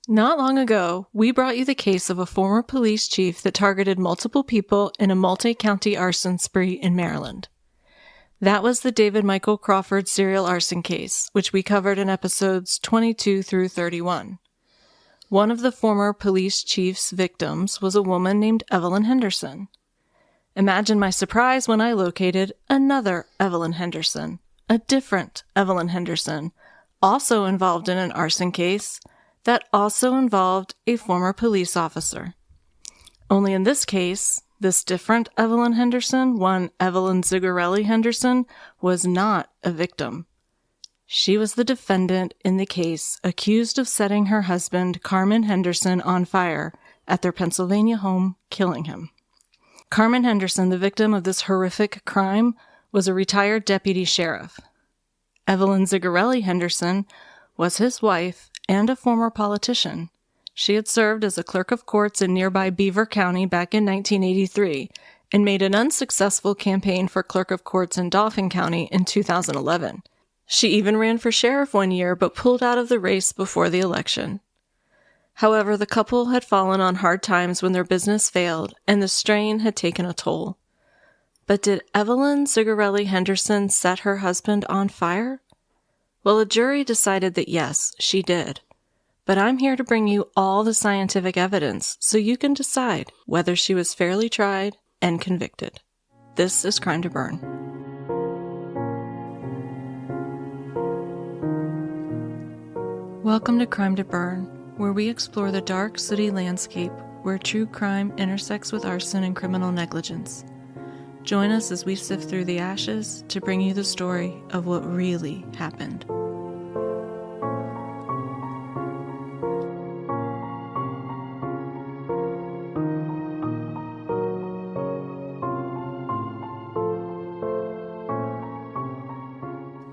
Not long ago, we brought you the case of a former police chief that targeted multiple people in a multi-county arson spree in Maryland. That was the David Michael Crawford serial arson case, which we covered in episodes 22 through 31. One of the former police chief's victims was a woman named Evelyn Henderson. Imagine my surprise when I located another Evelyn Henderson, a different Evelyn Henderson, also involved in an arson case that also involved a former police officer. Only in this case, this different Evelyn Henderson, one Evelyn Zigerelli Henderson, was not a victim. She was the defendant in the case accused of setting her husband, Carmen Henderson, on fire at their Pennsylvania home, killing him. Carmen Henderson, the victim of this horrific crime, was a retired deputy sheriff. Evelyn Zigerelli Henderson was his wife and a former politician. She had served as a clerk of courts in nearby Beaver County back in 1983 and made an unsuccessful campaign for clerk of courts in Dauphin County in 2011. She even ran for sheriff one year but pulled out of the race before the election. However, the couple had fallen on hard times when their business failed and the strain had taken a toll. But did Evelyn Zigerelli Henderson set her husband on fire? Well, a jury decided that yes, she did. But I'm here to bring you all the scientific evidence so you can decide whether she was fairly tried and convicted. This is Crime to Burn. Welcome to Crime to Burn, where we explore the dark city landscape where true crime intersects with arson and criminal negligence. Join us as we sift through the ashes to bring you the story of what really happened.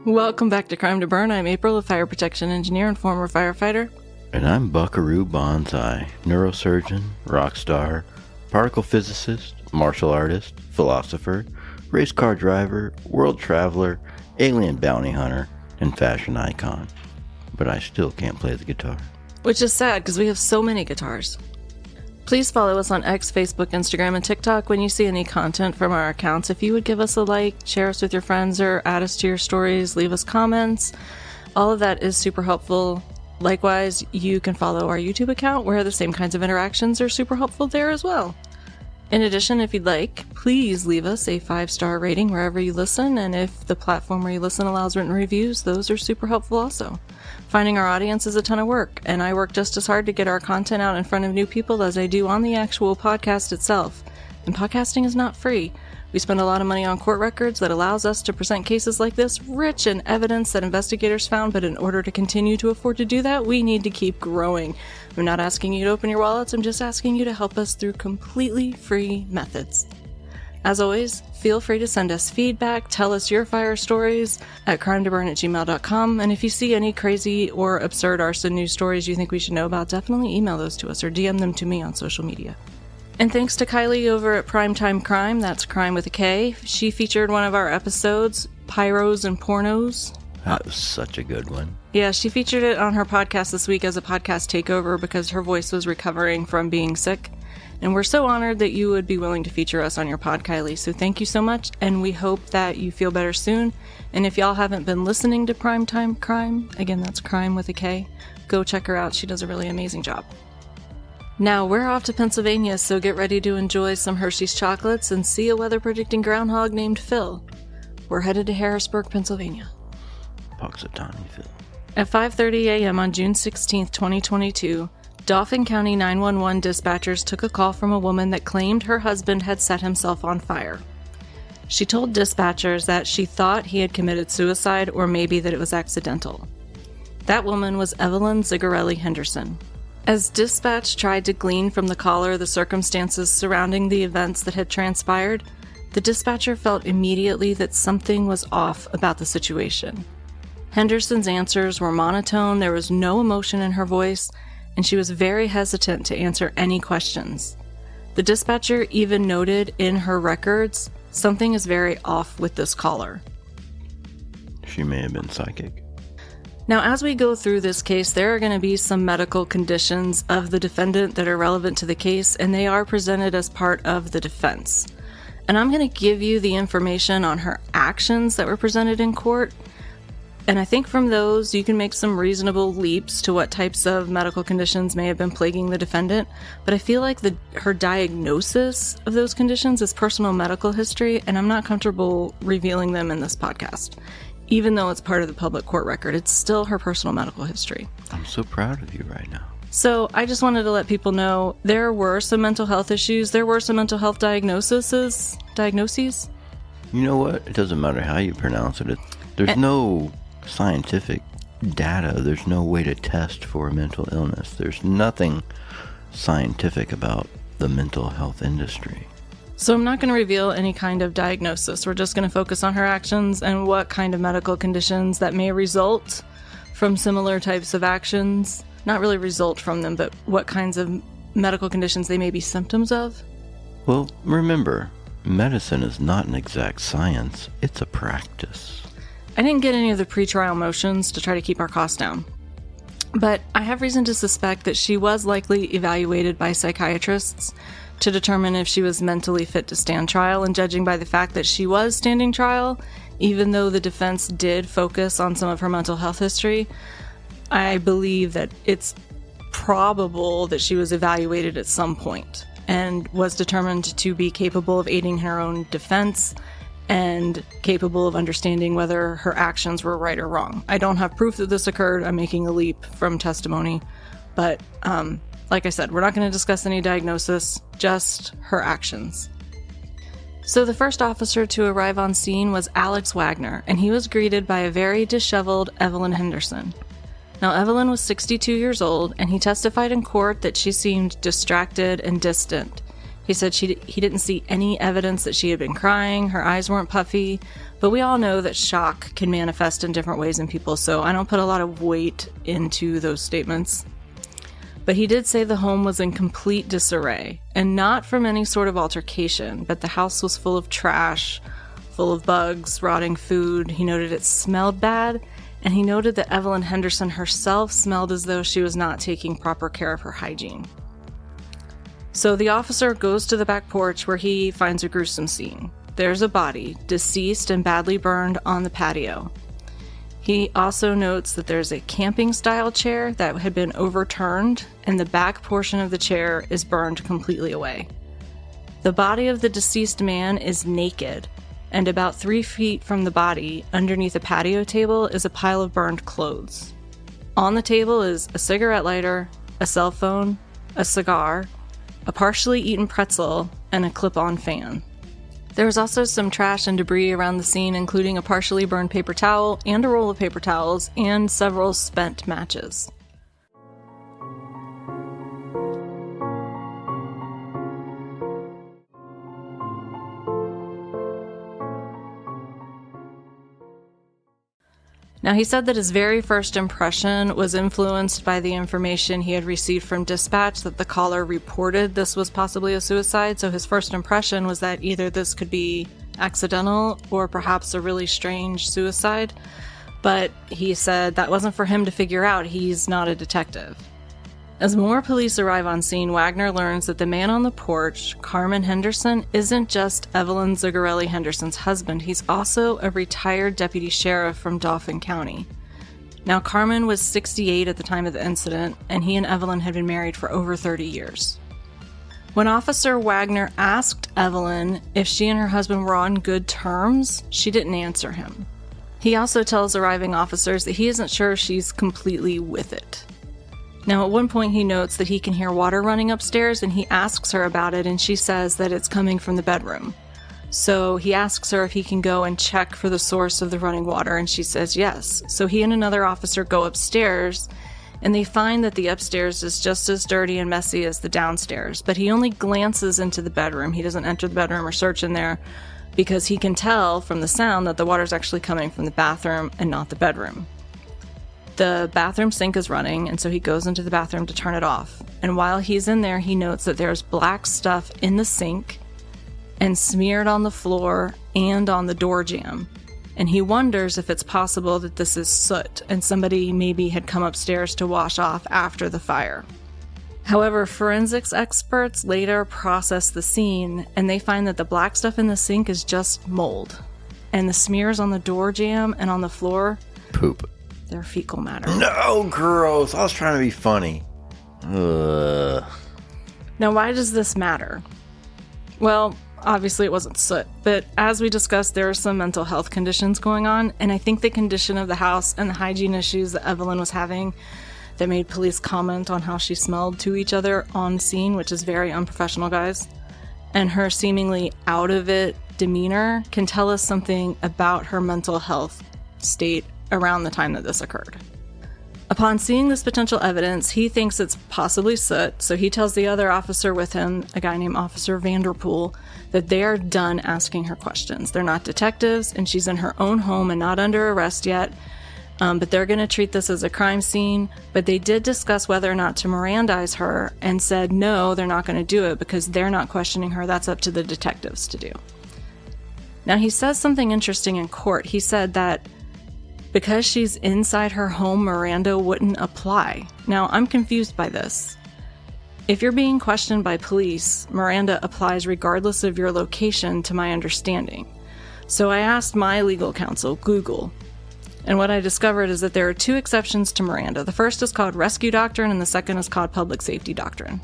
Welcome back to Crime to Burn. I'm April, a fire protection engineer and former firefighter. And I'm Buckaroo Banzai, neurosurgeon, rock star, particle physicist, martial artist, philosopher, race car driver, world traveler, alien bounty hunter, and fashion icon. But I still can't play the guitar. Which is sad because we have so many guitars. Please follow us on X, Facebook, Instagram, and TikTok when you see any content from our accounts. If you would give us a like, share us with your friends, or add us to your stories, leave us comments. All of that is super helpful. Likewise, you can follow our YouTube account where the same kinds of interactions are super helpful there as well. In addition, if you'd like, please leave us a 5-star rating wherever you listen, and if the platform where you listen allows written reviews, those are super helpful also. Finding our audience is a ton of work, and I work just as hard to get our content out in front of new people as I do on the actual podcast itself. And podcasting is not free. We spend a lot of money on court records that allows us to present cases like this, rich in evidence that investigators found, but in order to continue to afford to do that, we need to keep growing. I'm not asking you to open your wallets, I'm just asking you to help us through completely free methods. As always, feel free to send us feedback, tell us your fire stories at crimetoburn@gmail.com, and if you see any crazy or absurd arson news stories you think we should know about, definitely email those to us or DM them to me on social media. And thanks to Kylie over at Primetime Crime, that's Crime with a K. She featured one of our episodes, Pyros and Pornos. That was such a good one. Yeah, she featured it on her podcast this week as a podcast takeover because her voice was recovering from being sick. And we're so honored that you would be willing to feature us on your pod, Kylie. So thank you so much, and we hope that you feel better soon. And if y'all haven't been listening to Primetime Crime, again, that's Crime with a K, go check her out. She does a really amazing job. Now, we're off to Pennsylvania, so get ready to enjoy some Hershey's chocolates and see a weather-predicting groundhog named Phil. We're headed to Harrisburg, Pennsylvania. Puxatawny Phil. At 5:30 a.m. on June 16, 2022, Dauphin County 911 dispatchers took a call from a woman that claimed her husband had set himself on fire. She told dispatchers that she thought he had committed suicide or maybe that it was accidental. That woman was Evelyn Zigerelli Henderson. As dispatch tried to glean from the caller the circumstances surrounding the events that had transpired, the dispatcher felt immediately that something was off about the situation. Henderson's answers were monotone, there was no emotion in her voice, and she was very hesitant to answer any questions. The dispatcher even noted in her records, something is very off with this caller. She may have been psychic. Now, as we go through this case, there are going to be some medical conditions of the defendant that are relevant to the case, and they are presented as part of the defense. And I'm going to give you the information on her actions that were presented in court. And I think from those, you can make some reasonable leaps to what types of medical conditions may have been plaguing the defendant. But I feel like her diagnosis of those conditions is personal medical history, and I'm not comfortable revealing them in this podcast. Even though it's part of the public court record, it's still her personal medical history. I'm so proud of you right now. So I just wanted to let people know there were some mental health issues. There were some mental health diagnoses. You know what? It doesn't matter how you pronounce it. There's no scientific data. There's no way to test for a mental illness. There's nothing scientific about the mental health industry. So I'm not going to reveal any kind of diagnosis. We're just going to focus on her actions and what kind of medical conditions that may result from similar types of actions. Not really result from them, but what kinds of medical conditions they may be symptoms of. Well, remember, medicine is not an exact science. It's a practice. I didn't get any of the pretrial motions to try to keep our costs down. But I have reason to suspect that she was likely evaluated by psychiatrists to determine if she was mentally fit to stand trial, and judging by the fact that she was standing trial, even though the defense did focus on some of her mental health history, I believe that it's probable that she was evaluated at some point and was determined to be capable of aiding her own defense and capable of understanding whether her actions were right or wrong. I don't have proof that this occurred. I'm making a leap from testimony, but like I said, we're not going to discuss any diagnosis, just her actions. So the first officer to arrive on scene was Alex Wagner, and he was greeted by a very disheveled Evelyn Henderson. Now, Evelyn was 62 years old, and he testified in court that she seemed distracted and distant. He said he didn't see any evidence that she had been crying, her eyes weren't puffy, but we all know that shock can manifest in different ways in people, so I don't put a lot of weight into those statements. But he did say the home was in complete disarray, and not from any sort of altercation, but the house was full of trash, full of bugs, rotting food. He noted it smelled bad, and he noted that Evelyn Henderson herself smelled as though she was not taking proper care of her hygiene. So the officer goes to the back porch where he finds a gruesome scene. There's a body, deceased and badly burned, on the patio. He also notes that there's a camping-style chair that had been overturned, and the back portion of the chair is burned completely away. The body of the deceased man is naked, and about 3 feet from the body, underneath a patio table, is a pile of burned clothes. On the table is a cigarette lighter, a cell phone, a cigar, a partially eaten pretzel, and a clip-on fan. There was also some trash and debris around the scene, including a partially burned paper towel and a roll of paper towels and several spent matches. Now, he said that his very first impression was influenced by the information he had received from dispatch that the caller reported this was possibly a suicide. So his first impression was that either this could be accidental or perhaps a really strange suicide. But he said that wasn't for him to figure out. He's not a detective. As more police arrive on scene, Wagner learns that the man on the porch, Carmen Henderson, isn't just Evelyn Zigerelli Henderson's husband. He's also a retired deputy sheriff from Dauphin County. Now, Carmen was 68 at the time of the incident, and he and Evelyn had been married for over 30 years. When Officer Wagner asked Evelyn if she and her husband were on good terms, she didn't answer him. He also tells arriving officers that he isn't sure she's completely with it. Now, at one point, he notes that he can hear water running upstairs, and he asks her about it, and she says that it's coming from the bedroom. So he asks her if he can go and check for the source of the running water, and she says yes. So he and another officer go upstairs, and they find that the upstairs is just as dirty and messy as the downstairs, but he only glances into the bedroom. He doesn't enter the bedroom or search in there because he can tell from the sound that the water's actually coming from the bathroom and not the bedroom. The bathroom sink is running, and so he goes into the bathroom to turn it off. And while he's in there, he notes that there's black stuff in the sink and smeared on the floor and on the door jamb. And he wonders if it's possible that this is soot and somebody maybe had come upstairs to wash off after the fire. However, forensics experts later process the scene and they find that the black stuff in the sink is just mold. And the smears on the door jamb and on the floor, poop. They're fecal matter. No, gross. I was trying to be funny. Ugh. Now, why does this matter? Well, obviously it wasn't soot, but as we discussed, there are some mental health conditions going on, and I think the condition of the house and the hygiene issues that Evelyn was having that made police comment on how she smelled to each other on scene, which is very unprofessional, guys, and her seemingly out-of-it demeanor can tell us something about her mental health state around the time that this occurred. Upon seeing this potential evidence, he thinks it's possibly soot, so he tells the other officer with him, a guy named Officer Vanderpool, that they are done asking her questions. They're not detectives, and she's in her own home and not under arrest yet, but they're going to treat this as a crime scene. But they did discuss whether or not to Mirandize her and said no, they're not going to do it because they're not questioning her. That's up to the detectives to do. Now, he says something interesting in court. He said that because she's inside her home, Miranda wouldn't apply. Now, I'm confused by this. If you're being questioned by police, Miranda applies regardless of your location, to my understanding. So I asked my legal counsel, Google, and what I discovered is that there are two exceptions to Miranda. The first is called rescue doctrine, and the second is called public safety doctrine.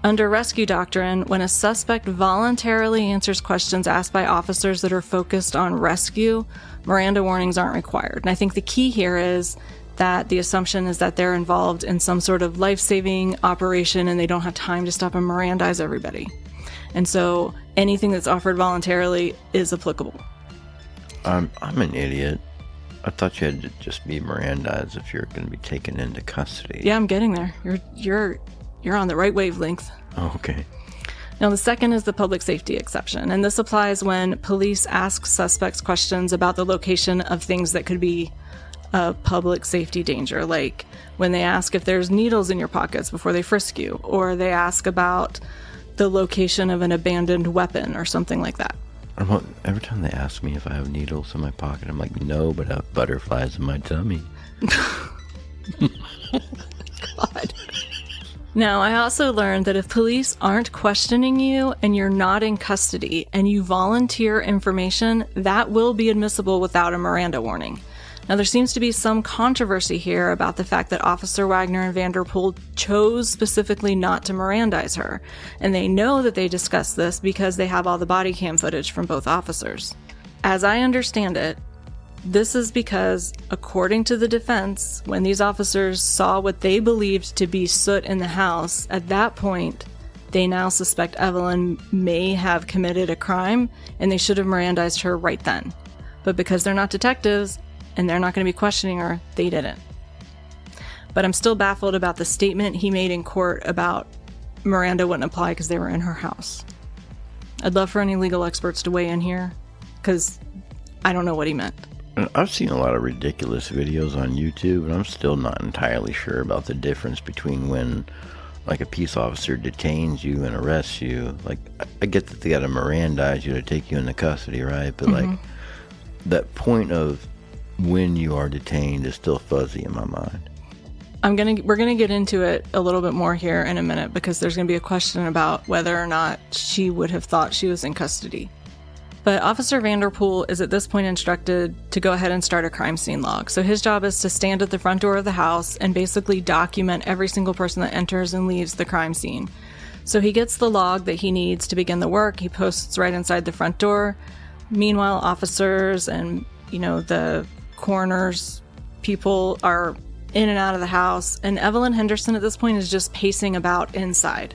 Under rescue doctrine, when a suspect voluntarily answers questions asked by officers that are focused on rescue, Miranda warnings aren't required. And I think the key here is that the assumption is that they're involved in some sort of life-saving operation and they don't have time to stop and Mirandize everybody. And so anything that's offered voluntarily is applicable. I'm an idiot. I thought you had to just be Mirandized if you're going to be taken into custody. Yeah, I'm getting there. You're on the right wavelength. Oh, okay. Now, the second is the public safety exception, and this applies when police ask suspects questions about the location of things that could be a public safety danger, like when they ask if there's needles in your pockets before they frisk you, or they ask about the location of an abandoned weapon or something like that. Every time they ask me if I have needles in my pocket, I'm like, no, but I have butterflies in my tummy. God. Now, I also learned that if police aren't questioning you and you're not in custody and you volunteer information, that will be admissible without a Miranda warning. Now, there seems to be some controversy here about the fact that Officer Wagner and Vanderpool chose specifically not to Mirandize her, and they know that they discussed this because they have all the body cam footage from both officers. As I understand it, this is because, according to the defense, when these officers saw what they believed to be soot in the house, at that point, they now suspect Evelyn may have committed a crime, and they should have Mirandized her right then. But because they're not detectives, and they're not going to be questioning her, they didn't. But I'm still baffled about the statement he made in court about Miranda wouldn't apply because they were in her house. I'd love for any legal experts to weigh in here, because I don't know what he meant. I've seen a lot of ridiculous videos on YouTube, and I'm still not entirely sure about the difference between when, like, a peace officer detains you and arrests you. Like, I get that they got to Mirandize you to take you into custody, right? But, like, that point of when you are detained is still fuzzy in my mind. We're gonna get into it a little bit more here in a minute, because there's gonna be a question about whether or not she would have thought she was in custody. But Officer Vanderpool is at this point instructed to go ahead and start a crime scene log. So his job is to stand at the front door of the house and basically document every single person that enters and leaves the crime scene. So he gets the log that he needs to begin the work. He posts right inside the front door. Meanwhile, officers and, the coroner's people are in and out of the house. And Evelyn Henderson at this point is just pacing about inside.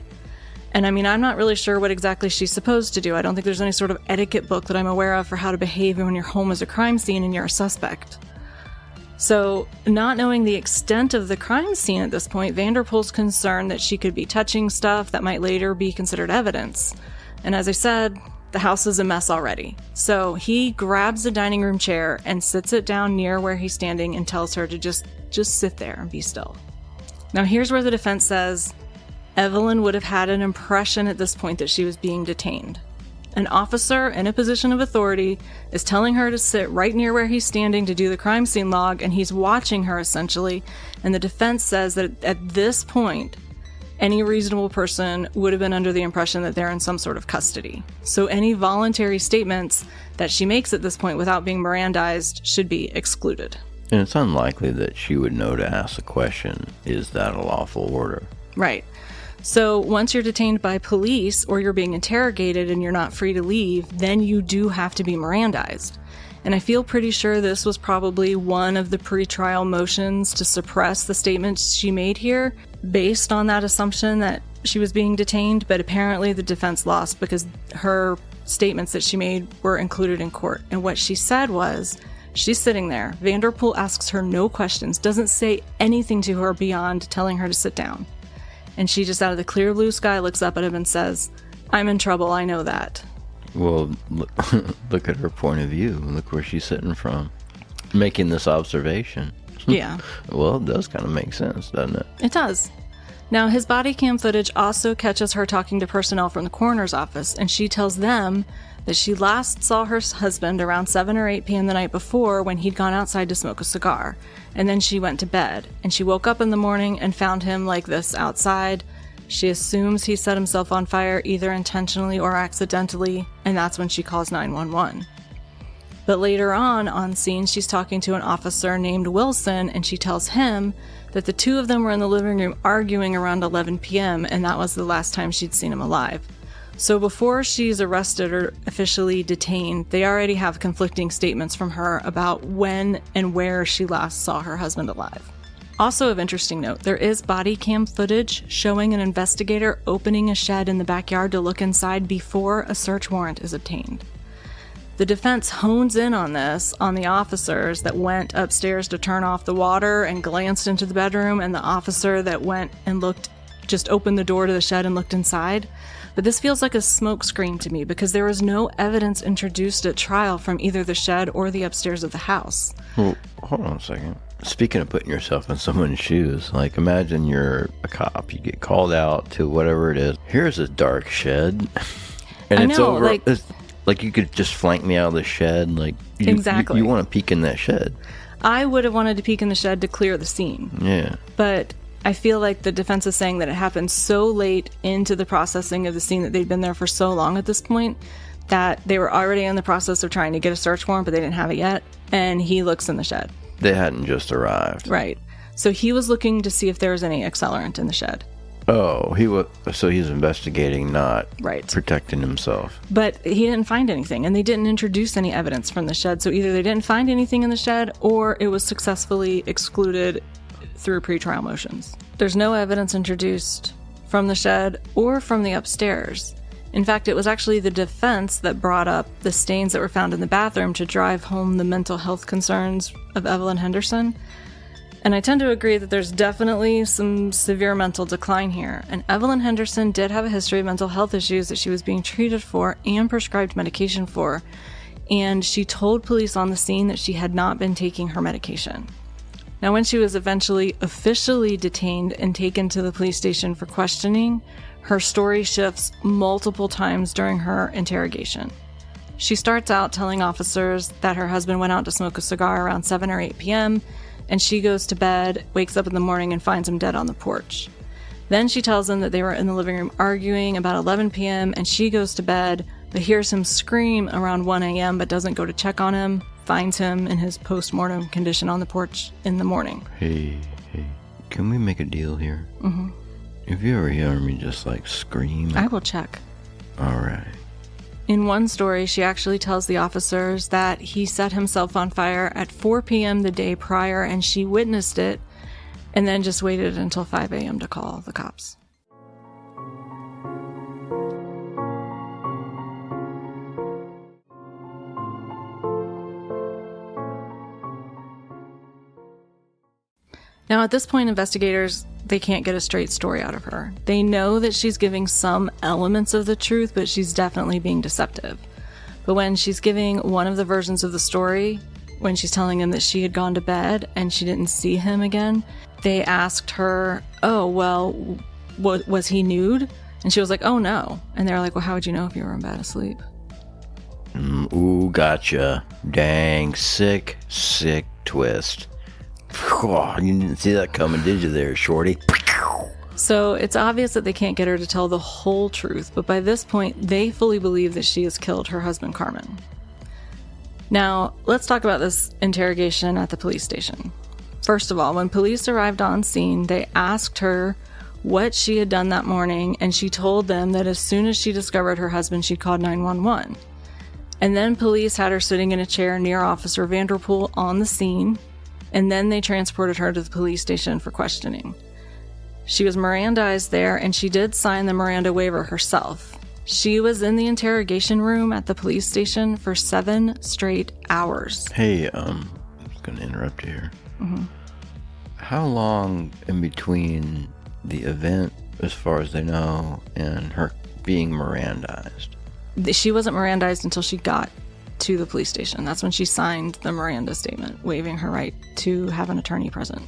And I'm not really sure what exactly she's supposed to do. I don't think there's any sort of etiquette book that I'm aware of for how to behave when your home is a crime scene and you're a suspect. So, not knowing the extent of the crime scene at this point, Vanderpool's concerned that she could be touching stuff that might later be considered evidence. And as I said, the house is a mess already. So he grabs a dining room chair and sits it down near where he's standing and tells her to just sit there and be still. Now here's where the defense says Evelyn would have had an impression at this point that she was being detained. An officer in a position of authority is telling her to sit right near where he's standing to do the crime scene log, and he's watching her essentially. And the defense says that at this point, any reasonable person would have been under the impression that they're in some sort of custody. So any voluntary statements that she makes at this point without being Mirandized should be excluded. And it's unlikely that she would know to ask the question, is that a lawful order? Right. So once you're detained by police or you're being interrogated and you're not free to leave, then you do have to be Mirandized. And I feel pretty sure this was probably one of the pretrial motions to suppress the statements she made here based on that assumption that she was being detained, but apparently the defense lost because her statements that she made were included in court. And what she said was, she's sitting there, Vanderpool asks her no questions, doesn't say anything to her beyond telling her to sit down. And she just out of the clear blue sky looks up at him and says, I'm in trouble, I know that. Well, look at her point of view. Look where she's sitting from, making this observation. Yeah. Well, it does kind of make sense, doesn't it? It does. Now, his body cam footage also catches her talking to personnel from the coroner's office, and she tells them that she last saw her husband around 7 or 8 p.m. the night before when he'd gone outside to smoke a cigar. And then she went to bed, and she woke up in the morning and found him like this outside. She assumes he set himself on fire either intentionally or accidentally, and that's when she calls 911. But later on scene, she's talking to an officer named Wilson, and she tells him that the two of them were in the living room arguing around 11 p.m., and that was the last time she'd seen him alive. So before she's arrested or officially detained, they already have conflicting statements from her about when and where she last saw her husband alive. Also of interesting note, there is body cam footage showing an investigator opening a shed in the backyard to look inside before a search warrant is obtained. The defense hones in on this, on the officers that went upstairs to turn off the water and glanced into the bedroom, and the officer that went and just opened the door to the shed and looked inside. But this feels like a smokescreen to me because there was no evidence introduced at trial from either the shed or the upstairs of the house. Well, hold on a second. Speaking of putting yourself in someone's shoes, like imagine you're a cop, you get called out to whatever it is. Here's a dark shed, and I it's know, over. Like you could just flank me out of the shed. Like exactly, you want to peek in that shed. I would have wanted to peek in the shed to clear the scene. Yeah, but I feel like the defense is saying that it happened so late into the processing of the scene that they'd been there for so long at this point that they were already in the process of trying to get a search warrant, but they didn't have it yet. And he looks in the shed. They hadn't just arrived. Right. So he was looking to see if there was any accelerant in the shed. Oh, so he's investigating, not right, protecting himself. But he didn't find anything, and they didn't introduce any evidence from the shed. So either they didn't find anything in the shed, or it was successfully excluded through pretrial motions. There's no evidence introduced from the shed or from the upstairs. In fact, it was actually the defense that brought up the stains that were found in the bathroom to drive home the mental health concerns of Evelyn Henderson. And I tend to agree that there's definitely some severe mental decline here. And Evelyn Henderson did have a history of mental health issues that she was being treated for and prescribed medication for. And she told police on the scene that she had not been taking her medication. Now, when she was eventually officially detained and taken to the police station for questioning, her story shifts multiple times during her interrogation. She starts out telling officers that her husband went out to smoke a cigar around 7 or 8 p.m., and she goes to bed, wakes up in the morning, and finds him dead on the porch. Then she tells them that they were in the living room arguing about 11 p.m., and she goes to bed, but hears him scream around 1 a.m., but doesn't go to check on him, finds him in his post-mortem condition on the porch in the morning. Hey, can we make a deal here? Mm-hmm. If you ever hear me just scream... I will check. All right. In one story, she actually tells the officers that he set himself on fire at 4 p.m. the day prior, and she witnessed it, and then just waited until 5 a.m. to call the cops. Now, at this point, investigators, they can't get a straight story out of her. They know that she's giving some elements of the truth, but she's definitely being deceptive. But when she's giving one of the versions of the story, when she's telling him that she had gone to bed and she didn't see him again, they asked her, oh, well, was he nude? And she was like, oh, no. And they were like, well, how would you know if you were in bed asleep? Ooh, gotcha. Dang, sick twist. Oh, you didn't see that coming, did you there, shorty? So it's obvious that they can't get her to tell the whole truth, but by this point, they fully believe that she has killed her husband, Carmen. Now, let's talk about this interrogation at the police station. First of all, when police arrived on scene, they asked her what she had done that morning, and she told them that as soon as she discovered her husband, she called 911. And then police had her sitting in a chair near Officer Vanderpool on the scene, and then they transported her to the police station for questioning. She was Mirandized there, and she did sign the Miranda waiver herself. She was in the interrogation room at the police station for 7 straight hours. Hey, I was going to interrupt you here. Mm-hmm. How long in between the event, as far as they know, and her being Mirandized? She wasn't Mirandized until she got to the police station. That's when she signed the Miranda statement, waiving her right to have an attorney present.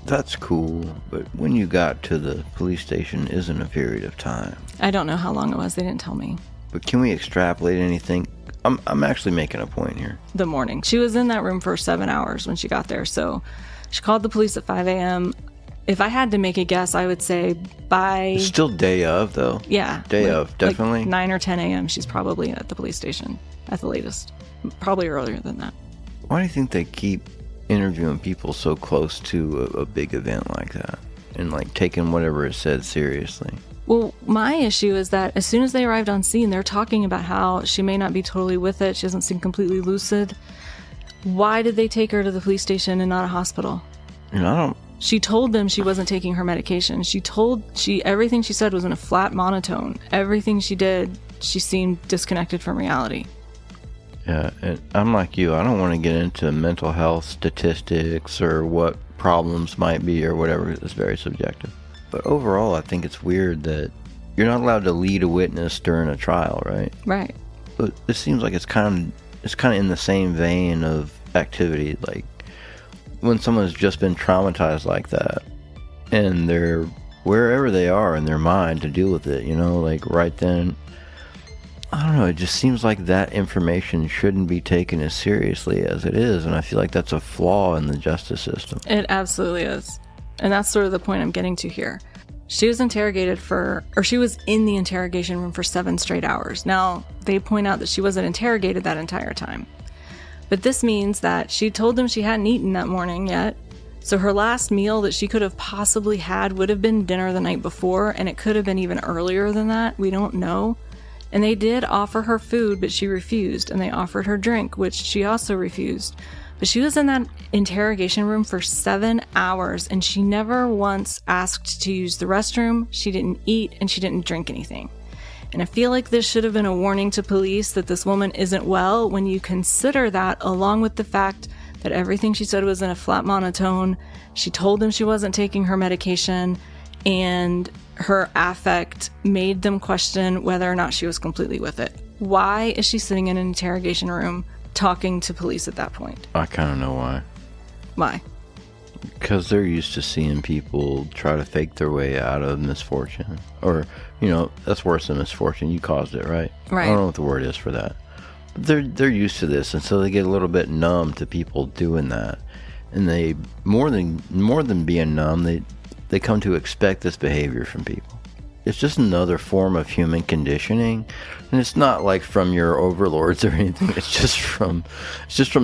That's cool, but when you got to the police station isn't a period of time. I don't know how long it was. They didn't tell me. But can we extrapolate anything? I'm actually making a point here. The morning. She was in that room for 7 hours when she got there, so she called the police at 5 a.m. If I had to make a guess, I would say by... It's still day of, though. Yeah. Day of, definitely. Like 9 or 10 a.m. she's probably at the police station at the latest. Probably earlier than that. Why do you think they keep interviewing people so close to a big event like that and like taking whatever is said seriously? Well, my issue is that as soon as they arrived on scene, they're talking about how she may not be totally with it. She doesn't seem completely lucid. Why did they take her to the police station and not a hospital? She told them she wasn't taking her medication. Everything she said was in a flat monotone. Everything she did, she seemed disconnected from reality. Yeah, and I'm like you. I don't want to get into mental health statistics or what problems might be or whatever. It's very subjective. But overall, I think it's weird that you're not allowed to lead a witness during a trial, right? Right. But it seems like it's kind of in the same vein of activity. Like when someone's just been traumatized like that, and they're wherever they are in their mind to deal with it, like right then. I don't know, it just seems like that information shouldn't be taken as seriously as it is, and I feel like that's a flaw in the justice system. It absolutely is. And that's sort of the point I'm getting to here. She was she was in the interrogation room for 7 straight hours. Now, they point out that she wasn't interrogated that entire time. But this means that she told them she hadn't eaten that morning yet, so her last meal that she could have possibly had would have been dinner the night before, and it could have been even earlier than that. We don't know. And they did offer her food, but she refused. And they offered her drink, which she also refused. But she was in that interrogation room for 7 hours, and she never once asked to use the restroom. She didn't eat, and she didn't drink anything. And I feel like this should have been a warning to police that this woman isn't well when you consider that, along with the fact that everything she said was in a flat monotone. She told them she wasn't taking her medication, and her affect made them question whether or not she was completely with it. Why is she sitting in an interrogation room talking to police at that point? I kind of know why. Why? Because they're used to seeing people try to fake their way out of misfortune. Or, that's worse than misfortune. You caused it, right? Right. I don't know what the word is for that. But they're used to this, and so they get a little bit numb to people doing that. And they, more than being numb, they come to expect this behavior from people. It's just another form of human conditioning, and it's not like from your overlords or anything. It's just from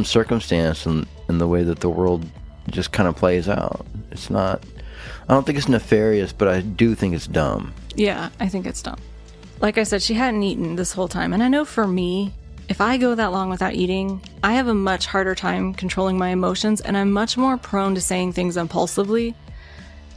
circumstance and the way that the world just kind of plays out. It's not. I don't think it's nefarious, but I do think it's dumb. Yeah, I think it's dumb. Like I said, she hadn't eaten this whole time, and I know for me, if I go that long without eating, I have a much harder time controlling my emotions, and I'm much more prone to saying things impulsively.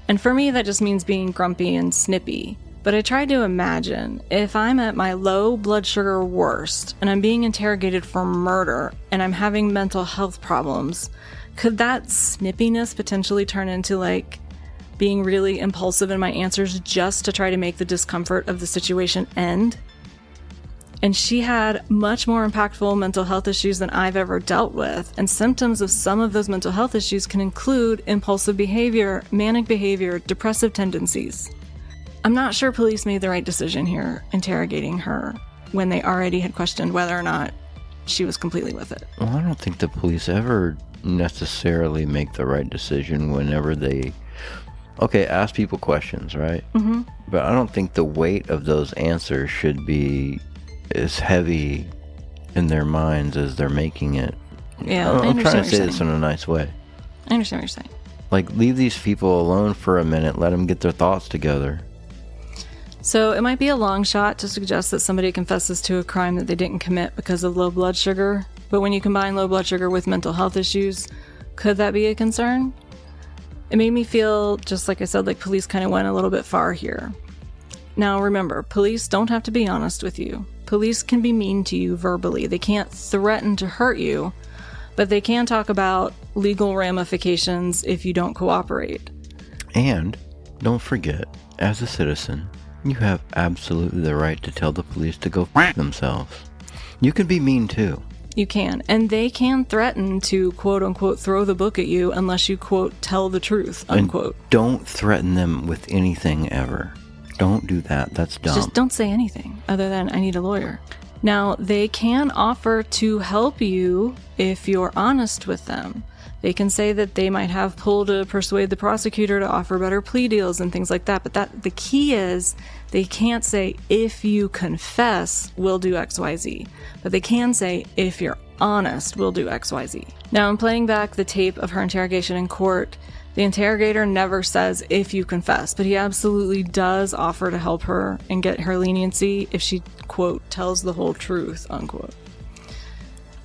And for me, that just means being grumpy and snippy. But I try to imagine if I'm at my low blood sugar worst and I'm being interrogated for murder and I'm having mental health problems, could that snippiness potentially turn into being really impulsive in my answers just to try to make the discomfort of the situation end? And she had much more impactful mental health issues than I've ever dealt with, and symptoms of some of those mental health issues can include impulsive behavior, manic behavior, depressive tendencies. I'm not sure police made the right decision here, interrogating her, when they already had questioned whether or not she was completely with it. Well, I don't think the police ever necessarily make the right decision whenever they... Okay, ask people questions, right? Mm-hmm. But I don't think the weight of those answers should be as heavy in their minds as they're making it. Yeah, I'm trying to say this in a nice way. I understand what you're saying. Like, leave these people alone for a minute. Let them get their thoughts together. So it might be a long shot to suggest that somebody confesses to a crime that they didn't commit because of low blood sugar. But when you combine low blood sugar with mental health issues, could that be a concern? It made me feel, just like I said, like police kind of went a little bit far here. Now remember, police don't have to be honest with you. Police can be mean to you verbally. They can't threaten to hurt you, but they can talk about legal ramifications if you don't cooperate. And don't forget, as a citizen, you have absolutely the right to tell the police to go f*** themselves. You can be mean too. You can. And they can threaten to, quote unquote, throw the book at you unless you, quote, tell the truth, unquote. And don't threaten them with anything ever. Don't do that. That's dumb. Just don't say anything other than, I need a lawyer. Now, they can offer to help you if you're honest with them. They can say that they might have pull to persuade the prosecutor to offer better plea deals and things like that. But the key is they can't say, if you confess, we'll do XYZ. But they can say, if you're honest, we'll do XYZ. Now, in playing back the tape of her interrogation in court, the interrogator never says, if you confess, but he absolutely does offer to help her and get her leniency if she, quote, tells the whole truth, unquote.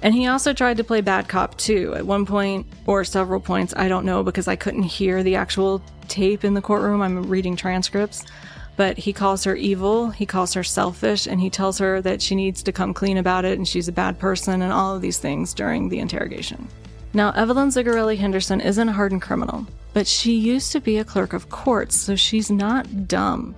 And he also tried to play bad cop too. At one point, or several points, I don't know, because I couldn't hear the actual tape in the courtroom. I'm reading transcripts. But he calls her evil, he calls her selfish, and he tells her that she needs to come clean about it and she's a bad person and all of these things during the interrogation. Now, Evelyn Zigerelli Henderson isn't a hardened criminal, but she used to be a clerk of courts, so she's not dumb.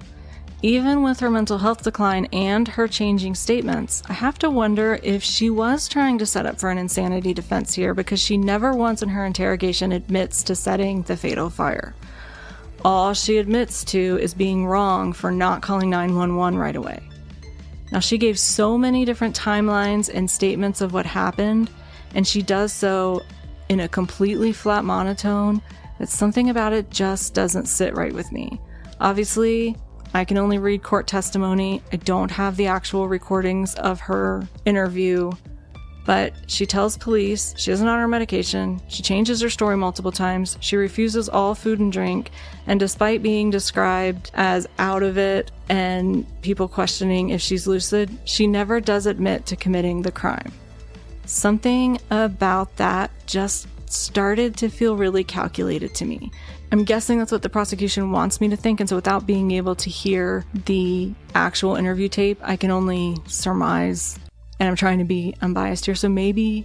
Even with her mental health decline and her changing statements, I have to wonder if she was trying to set up for an insanity defense here, because she never once in her interrogation admits to setting the fatal fire. All she admits to is being wrong for not calling 911 right away. Now, she gave so many different timelines and statements of what happened, and she does so in a completely flat monotone that something about it just doesn't sit right with me. Obviously, I can only read court testimony. I don't have the actual recordings of her interview, but she tells police she isn't on her medication. She changes her story multiple times. She refuses all food and drink. And despite being described as out of it and people questioning if she's lucid, she never does admit to committing the crime. Something about that just started to feel really calculated to me. I'm guessing that's what the prosecution wants me to think, and so without being able to hear the actual interview tape, I can only surmise, and I'm trying to be unbiased here, so maybe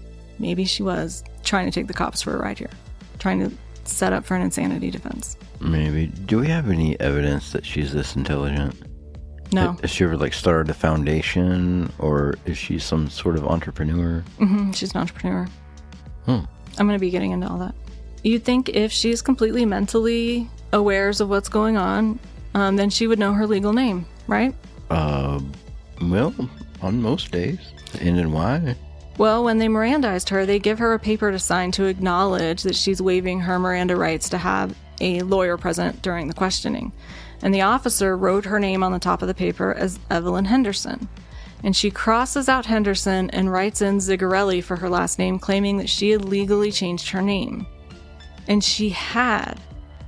she was trying to take the cops for a ride here, trying to set up for an insanity defense. Maybe. Do we have any evidence that she's this intelligent? No. Has she ever started a foundation, or is she some sort of entrepreneur? Mm-hmm. She's an entrepreneur. I'm going to be getting into all that. You'd think if she's completely mentally aware of what's going on, then she would know her legal name, right? Well, on most days. And then why? Well, when they Mirandized her, they give her a paper to sign to acknowledge that she's waiving her Miranda rights to have a lawyer present during the questioning. And the officer wrote her name on the top of the paper as Evelyn Henderson. And she crosses out Henderson and writes in Zigerelli for her last name, claiming that she had legally changed her name. And she had,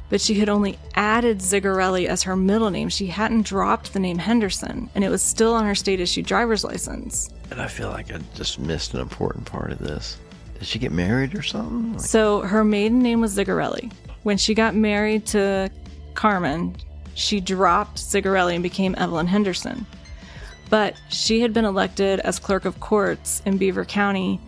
but she had only added Zigerelli as her middle name. She hadn't dropped the name Henderson, and it was still on her state-issued driver's license. And I feel like I just missed an important part of this. Did she get married or something? So her maiden name was Zigerelli. When she got married to Carmen, she dropped Zigerelli and became Evelyn Henderson. But she had been elected as clerk of courts in Beaver County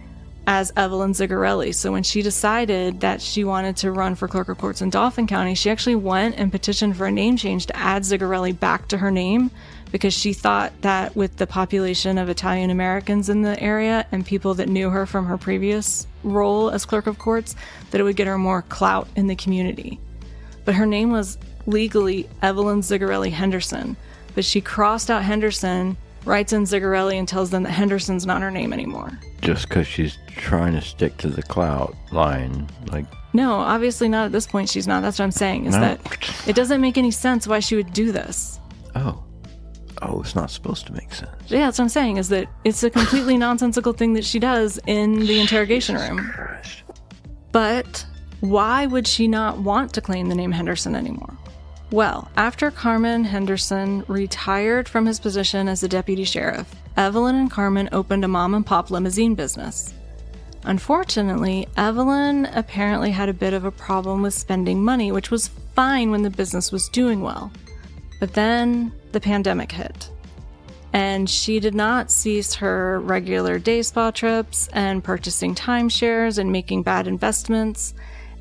as Evelyn Zigerelli. So when she decided that she wanted to run for clerk of courts in Dauphin County, she actually went and petitioned for a name change to add Zigerelli back to her name, because she thought that with the population of Italian Americans in the area and people that knew her from her previous role as clerk of courts, that it would get her more clout in the community. But her name was legally Evelyn Zigerelli Henderson, but she crossed out Henderson writes in Zigerelli and tells them that Henderson's not her name anymore. Just because she's trying to stick to the clout line, like... No, obviously not at this point she's not. That's what I'm saying, is that it doesn't make any sense why she would do this. Oh, it's not supposed to make sense. Yeah, that's what I'm saying, is that it's a completely nonsensical thing that she does in the interrogation room. Christ. But why would she not want to claim the name Henderson anymore? Well, after Carmen Henderson retired from his position as a deputy sheriff, Evelyn and Carmen opened a mom-and-pop limousine business. Unfortunately, Evelyn apparently had a bit of a problem with spending money, which was fine when the business was doing well. But then the pandemic hit, and she did not cease her regular day spa trips and purchasing timeshares and making bad investments,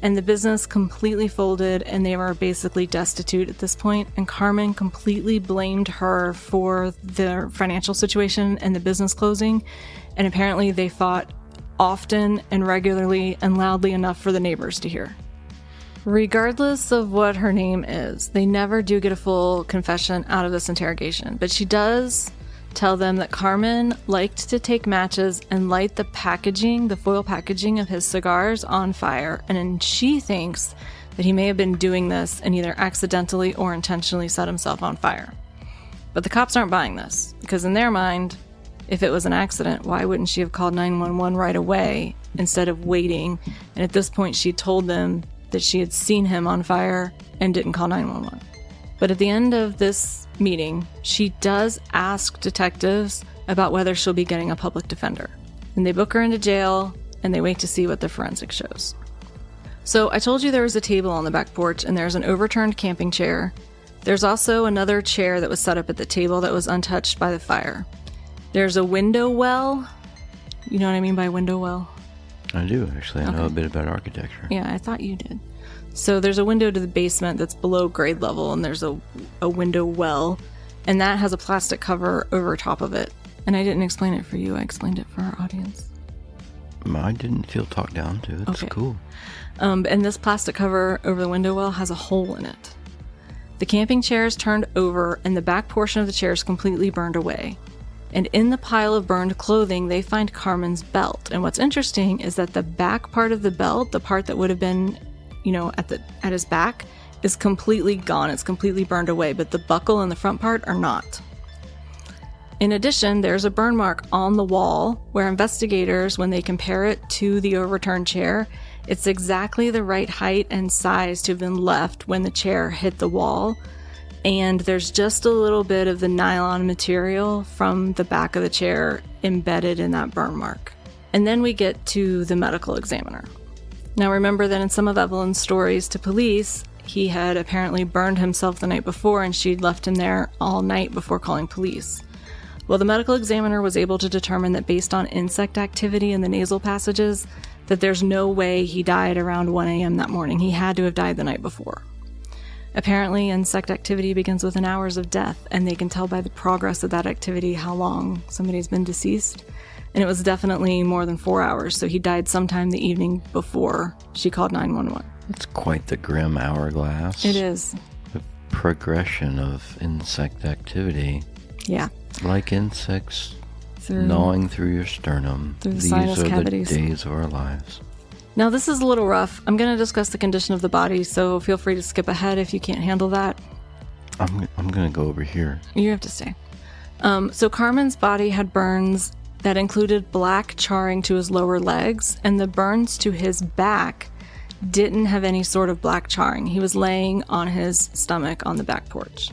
and the business completely folded, and they were basically destitute at this point, and Carmen completely blamed her for their financial situation and the business closing, and apparently they fought often and regularly and loudly enough for the neighbors to hear. Regardless of what her name is, they never do get a full confession out of this interrogation, but she does tell them that Carmen liked to take matches and light the packaging, the foil packaging of his cigars on fire, and she thinks that he may have been doing this and either accidentally or intentionally set himself on fire. But the cops aren't buying this, because in their mind, if it was an accident, why wouldn't she have called 911 right away instead of waiting? And at this point, she told them that she had seen him on fire and didn't call 911. But at the end of this meeting, she does ask detectives about whether she'll be getting a public defender. And they book her into jail, and they wait to see what the forensic shows. So I told you there was a table on the back porch, and there's an overturned camping chair. There's also another chair that was set up at the table that was untouched by the fire. There's a window well. You know what I mean by window well? I do, actually. I know a bit about architecture. Yeah, I thought you did. So there's a window to the basement that's below grade level, and there's a window well, and that has a plastic cover over top of it. And I didn't explain it for you. I explained it for our audience. I didn't feel talked down to. It's cool. And this plastic cover over the window well has a hole in it. The camping chair is turned over, and the back portion of the chair is completely burned away. And in the pile of burned clothing, they find Carmen's belt. And what's interesting is that the back part of the belt, the part that would have been, at his back, is completely gone. It's completely burned away, but the buckle and the front part are not. In addition, there's a burn mark on the wall where investigators, when they compare it to the overturned chair, it's exactly the right height and size to have been left when the chair hit the wall. And there's just a little bit of the nylon material from the back of the chair embedded in that burn mark. And then we get to the medical examiner. Now remember that in some of Evelyn's stories to police, he had apparently burned himself the night before, and she'd left him there all night before calling police. Well, the medical examiner was able to determine that based on insect activity in the nasal passages, that there's no way he died around 1 a.m. that morning. He had to have died the night before. Apparently, insect activity begins within hours of death, and they can tell by the progress of that activity how long somebody's been deceased. And it was definitely more than 4 hours, so he died sometime the evening before she called 911. It's quite the grim hourglass. It is. The progression of insect activity. Yeah. Like insects gnawing through your sternum. Through the These sinus are cavities. The days of our lives. Now, this is a little rough. I'm going to discuss the condition of the body, so feel free to skip ahead if you can't handle that. I'm going to go over here. You have to stay. So Carmen's body had burns that included black charring to his lower legs, and the burns to his back didn't have any sort of black charring. He was laying on his stomach on the back porch.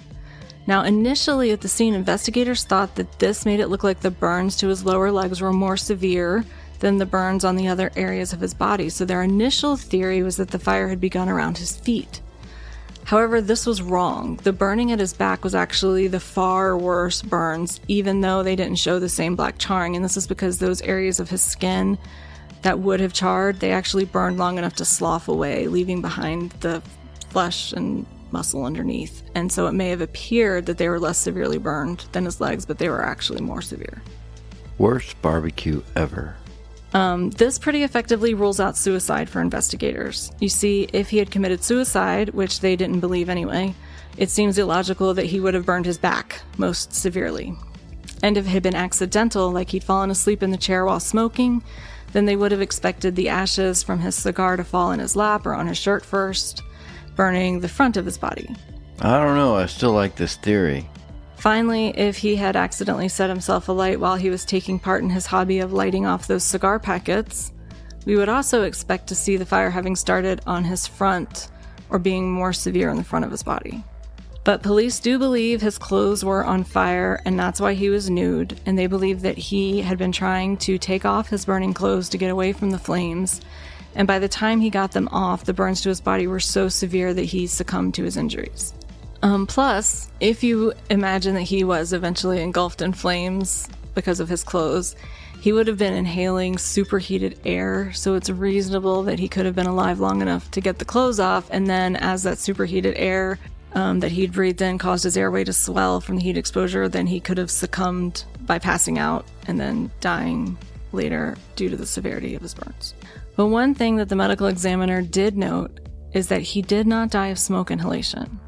Now, initially at the scene, investigators thought that this made it look like the burns to his lower legs were more severe than the burns on the other areas of his body. So their initial theory was that the fire had begun around his feet. However, this was wrong. The burning at his back was actually the far worse burns, even though they didn't show the same black charring. And this is because those areas of his skin that would have charred, they actually burned long enough to slough away, leaving behind the flesh and muscle underneath. And so it may have appeared that they were less severely burned than his legs, but they were actually more severe. Worst barbecue ever. This pretty effectively rules out suicide for investigators. You see, if he had committed suicide, which they didn't believe anyway, it seems illogical that he would have burned his back most severely. And if it had been accidental, like he'd fallen asleep in the chair while smoking, then they would have expected the ashes from his cigar to fall in his lap or on his shirt first, burning the front of his body. I don't know. I still like this theory. Finally, if he had accidentally set himself alight while he was taking part in his hobby of lighting off those cigar packets, we would also expect to see the fire having started on his front or being more severe on the front of his body. But police do believe his clothes were on fire, and that's why he was nude, and they believe that he had been trying to take off his burning clothes to get away from the flames, and by the time he got them off, the burns to his body were so severe that he succumbed to his injuries. Plus, if you imagine that he was eventually engulfed in flames because of his clothes, he would have been inhaling superheated air, so it's reasonable that he could have been alive long enough to get the clothes off, and then as that superheated air that he'd breathed in caused his airway to swell from the heat exposure, then he could have succumbed by passing out and then dying later due to the severity of his burns. But one thing that the medical examiner did note is that he did not die of smoke inhalation.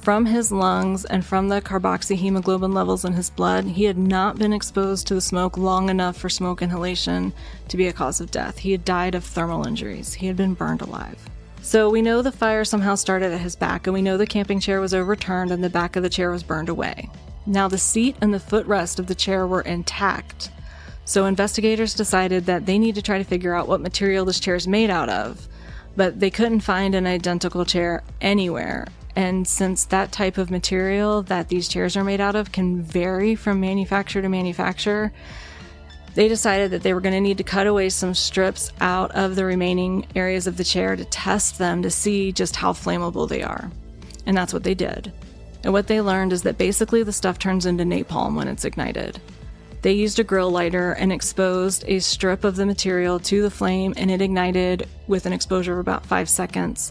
From his lungs and from the carboxyhemoglobin levels in his blood, he had not been exposed to the smoke long enough for smoke inhalation to be a cause of death. He had died of thermal injuries. He had been burned alive. So we know the fire somehow started at his back, and we know the camping chair was overturned and the back of the chair was burned away. Now the seat and the footrest of the chair were intact, so investigators decided that they need to try to figure out what material this chair is made out of, but they couldn't find an identical chair anywhere. And since that type of material that these chairs are made out of can vary from manufacturer to manufacturer, they decided that they were going to need to cut away some strips out of the remaining areas of the chair to test them to see just how flammable they are. And that's what they did. And what they learned is that basically the stuff turns into napalm when it's ignited. They used a grill lighter and exposed a strip of the material to the flame, and it ignited with an exposure of about 5 seconds,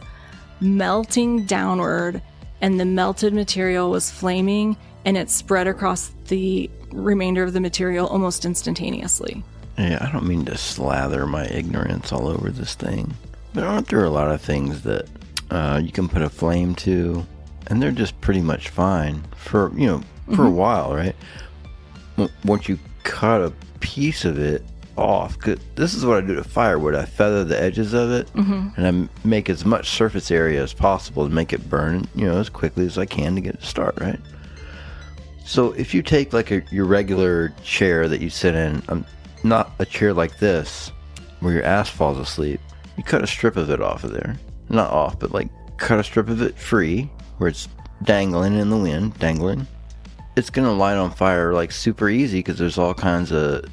melting downward, and the melted material was flaming, and it spread across the remainder of the material almost instantaneously. Yeah, I don't mean to slather my ignorance all over this thing, but aren't there a lot of things that you can put a flame to, and they're just pretty much fine for a while, right? Once you cut a piece of it off, 'cause this is what I do to firewood. I feather the edges of it, and I make as much surface area as possible to make it burn, as quickly as I can to get it to start, right? So if you take like your regular chair that you sit in, not a chair like this where your ass falls asleep, you cut a strip of it off of there. Not off, but like cut a strip of it free where it's dangling in the wind, It's going to light on fire like super easy because there's all kinds of